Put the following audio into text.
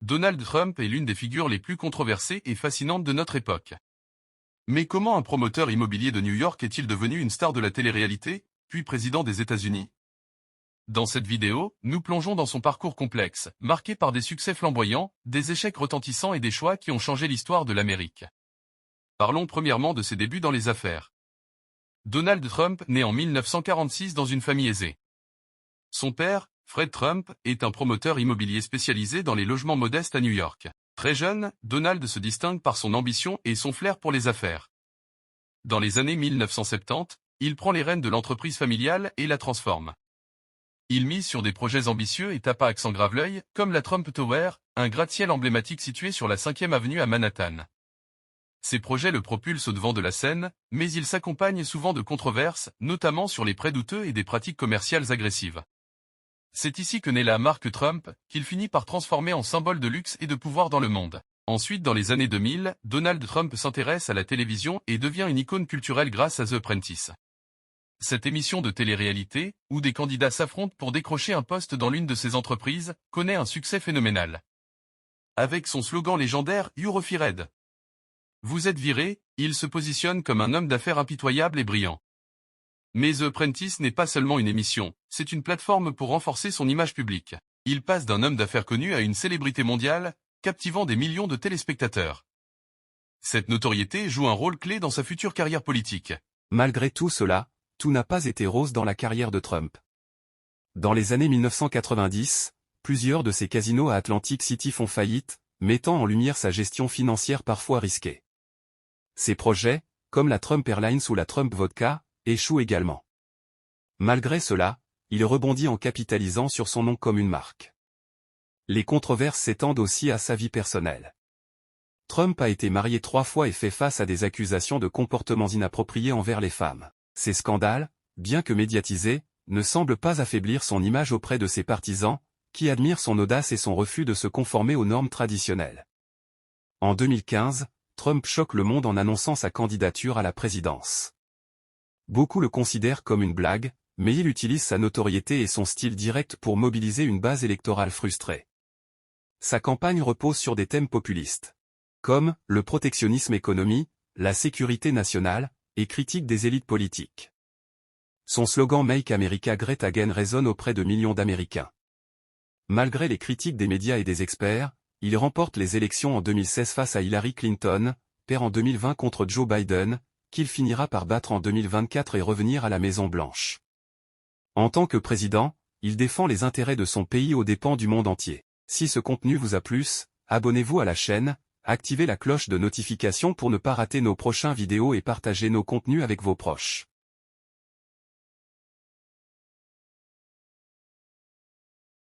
Donald Trump est l'une des figures les plus controversées et fascinantes de notre époque. Mais comment un promoteur immobilier de New York est-il devenu une star de la télé-réalité, puis président des États-Unis? Dans cette vidéo, nous plongeons dans son parcours complexe, marqué par des succès flamboyants, des échecs retentissants et des choix qui ont changé l'histoire de l'Amérique. Parlons premièrement de ses débuts dans les affaires. Donald Trump naît en 1946 dans une famille aisée. Son père, Fred Trump, est un promoteur immobilier spécialisé dans les logements modestes à New York. Très jeune, Donald se distingue par son ambition et son flair pour les affaires. Dans les années 1970, il prend les rênes de l'entreprise familiale et la transforme. Il mise sur des projets ambitieux et tape à accent grave l'œil, comme la Trump Tower, un gratte-ciel emblématique situé sur la 5e avenue à Manhattan. Ces projets le propulsent au devant de la scène, mais ils s'accompagnent souvent de controverses, notamment sur les prêts douteux et des pratiques commerciales agressives. C'est ici que naît la marque Trump, qu'il finit par transformer en symbole de luxe et de pouvoir dans le monde. Ensuite, dans les années 2000, Donald Trump s'intéresse à la télévision et devient une icône culturelle grâce à The Apprentice. Cette émission de télé-réalité, où des candidats s'affrontent pour décrocher un poste dans l'une de ces entreprises, connaît un succès phénoménal. Avec son slogan légendaire « You're fired ». Vous êtes viré, il se positionne comme un homme d'affaires impitoyable et brillant. Mais The Apprentice n'est pas seulement une émission, c'est une plateforme pour renforcer son image publique. Il passe d'un homme d'affaires connu à une célébrité mondiale, captivant des millions de téléspectateurs. Cette notoriété joue un rôle clé dans sa future carrière politique. Malgré tout cela, tout n'a pas été rose dans la carrière de Trump. Dans les années 1990, plusieurs de ses casinos à Atlantic City font faillite, mettant en lumière sa gestion financière parfois risquée. Ses projets, comme la Trump Airlines ou la Trump Vodka, échoue également. Malgré cela, il rebondit en capitalisant sur son nom comme une marque. Les controverses s'étendent aussi à sa vie personnelle. Trump a été marié 3 fois et fait face à des accusations de comportements inappropriés envers les femmes. Ces scandales, bien que médiatisés, ne semblent pas affaiblir son image auprès de ses partisans, qui admirent son audace et son refus de se conformer aux normes traditionnelles. En 2015, Trump choque le monde en annonçant sa candidature à la présidence. Beaucoup le considèrent comme une blague, mais il utilise sa notoriété et son style direct pour mobiliser une base électorale frustrée. Sa campagne repose sur des thèmes populistes, comme le protectionnisme économique, la sécurité nationale, et critique des élites politiques. Son slogan « Make America Great Again » résonne auprès de millions d'Américains. Malgré les critiques des médias et des experts, il remporte les élections en 2016 face à Hillary Clinton, perd en 2020 contre Joe Biden, qu'il finira par battre en 2024 et revenir à la Maison-Blanche. En tant que président, il défend les intérêts de son pays aux dépens du monde entier. Si ce contenu vous a plu, abonnez-vous à la chaîne, activez la cloche de notification pour ne pas rater nos prochaines vidéos et partagez nos contenus avec vos proches.